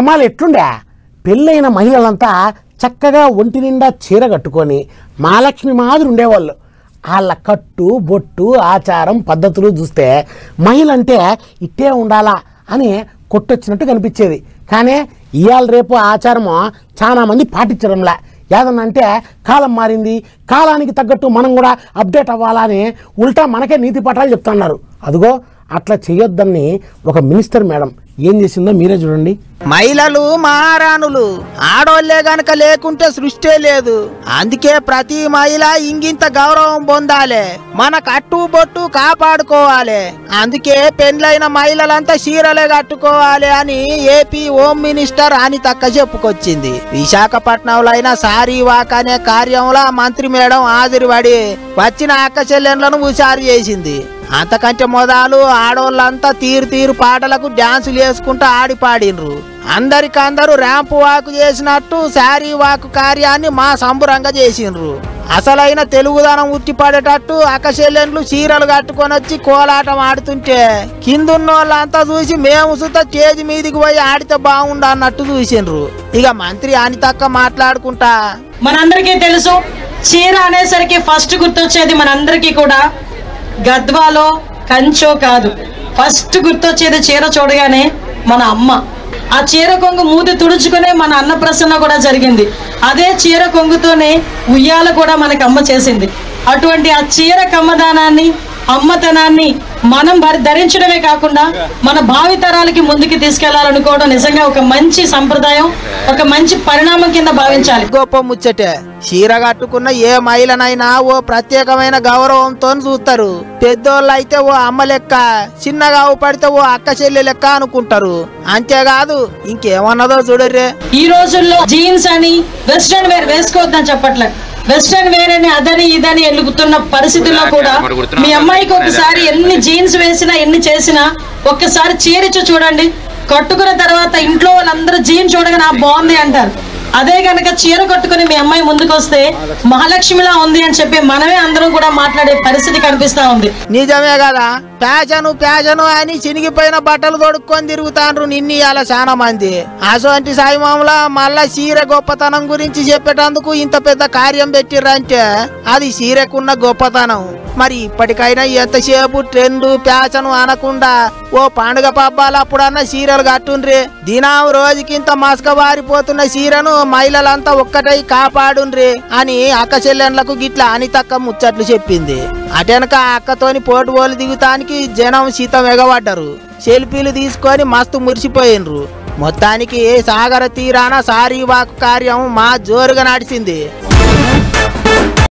అమ్మాలు ఎట్లుండే పెళ్ళైన మహిళలంతా చక్కగా ఒంటి నిండా చీర కట్టుకొని మహాలక్ష్మి మాదిరి ఉండేవాళ్ళు. వాళ్ళ కట్టు బొట్టు ఆచారం పద్ధతులు చూస్తే మహిళ అంటే ఇట్టే ఉండాలా అని కొట్టొచ్చినట్టు కనిపించేది. కానీ ఇవాళ రేపు ఆచారము చాలా మంది పాటించడంలా. ఏదన్నా అంటే కాలం మారింది, కాలానికి తగ్గట్టు మనం కూడా అప్డేట్ అవ్వాలని ఉల్టా మనకే నీతి పాఠాలు చెప్తున్నారు. అదిగో అట్లా చేయొద్దని ఒక మినిస్టర్ మేడం ఏం చేసిందో మీరే చూడండి. మహిళలు మహారాణులు, ఆడోళ్లే గనక లేకుంటే సృష్టి లేదు. అందుకే ప్రతి మహిళ ఇంగింత గౌరవం పొందాలి, మన కట్టు బొట్టు కాపాడుకోవాలి. అందుకే పెండ్లైన మహిళలంతా చీరలే కట్టుకోవాలి అని ఏపీ హోమ్ మినిస్టర్ అనితక్క చెప్పుకొచ్చింది. విశాఖపట్నంలో అయిన సారీ వాక్ అనే కార్యంలో మంత్రి మేడం హాజరుపడి వచ్చిన అక్క చెల్లెండ్లను హుషారు చేసింది. అంతకంటే మొదలు ఆడోళ్ళంతా తీరు పాటలకు డాన్సులు వేసుకుంటూ ఆడి పాడినరు. అందరికందరూ ర్యాంపు వాక్ చేసినట్టు శారీ వాక్ కార్యాన్ని మా సంబురంగా చేసిండ్రు. అసలైన తెలుగుదనం ఉట్టిపడేటట్టు అక్కచెల్లెండ్లు చీరలు కట్టుకొని వచ్చి కోలాటం ఆడుతుంటే కిందున్న వాళ్ళంతా చూసి మేము సుత స్టేజ్ మీదికి పోయి ఆడితే బాగుండు అన్నట్టు చూసిండ్రు. ఇక మంత్రి అనితక్క మాట్లాడుకుంటా, మనందరికీ తెలుసు చీర అనేసరికి ఫస్ట్ గుర్తొచ్చేది మనందరికీ కూడా గద్వాలో కంచో కాదు, ఫస్ట్ గుర్తొచ్చేది చీర చూడగానే మన అమ్మ. ఆ చీర కొంగు మూతి తుడుచుకునే మన అన్నప్రసన్న కూడా జరిగింది. అదే చీర కొంగుతోనే ఉయ్యాల కూడా మనకి అమ్మ చేసింది. అటువంటి ఆ చీర కమ్మదానాన్ని అమ్మతనాన్ని మనం ధరించడమే కాకుండా మన భావితరాలకి ముందుకు తీసుకెళ్లాలనుకోవడం నిజంగా ఒక మంచి సంప్రదాయం, ఒక మంచి పరిణామం కింద భావించాలి. గొప్ప ముచ్చటే. చీర కట్టుకున్న ఏ మహిళనైనా ఓ ప్రత్యేకమైన గౌరవంతో చూస్తారు. పెద్దోళ్ళు అయితే ఓ అమ్మ లెక్క, చిన్నగా పడితే ఓ అక్క చెల్లె లెక్క అనుకుంటారు. అంతేకాదు ఇంకేమన్నదో చూడర్రే. ఈ రోజుల్లో జీన్స్ అని వెస్ట్రన్ వేర్ వేసుకోవద్దని చెప్పట్లే, వెస్ట్రన్ వేర్ అని అదని ఇదని ఎలుగుతున్న పరిస్థితుల్లో కూడా మీ అమ్మాయికి ఒకసారి ఎన్ని జీన్స్ వేసినా ఎన్ని చేసినా ఒక్కసారి చీరిచ్చు చూడండి. కట్టుకున్న తర్వాత ఇంట్లో వాళ్ళందరూ జీన్స్ చూడగానే బాగుంది అంటారు. అదే గనక చీర కట్టుకుని మీ అమ్మాయి ముందుకు వస్తే మహాలక్ష్మిలా ఉంది అని చెప్పి మనమే అందరం కూడా మాట్లాడే పరిస్థితి కనిపిస్తా ఉంది. నిజమే కదా, ప్యాచను అని చినిగిపోయిన బట్టలు తొడుక్కొని తిరుగుతాండ్రు నిన్నీయాల చాలా మంది. అసోంటి సాయిమాములా మళ్ళా చీర గొప్పతనం గురించి చెప్పేటందుకు ఇంత పెద్ద కార్యం పెట్టిర్రంటే అది చీరకున్న గొప్పతనం. మరి ఇప్పటికైనా ఎంతసేపు ట్రెండ్ ప్యాచను అనకుండా ఓ పండుగ పబ్బాలు అప్పుడన్నా చీరలు కట్టుండ్రి. దినం రోజుకింత మసక బారిపోతున్న చీరను మహిళలంతా ఒక్కటై కాపాడుండ్రి అని అక్క చెల్లెండ్లకు గిట్లా అనితక్క ముచ్చట్లు చెప్పింది. అటెనక అక్కతోని పోటుబోలు దిగుతానికి జనం సీతం ఎగబడ్డరు. సెల్ఫీలు తీసుకొని మస్తు మురిసిపోయినరు. మొత్తానికి సాగర తీరాన సారీ వాక్ కార్యం మా జోరుగా నడిచింది.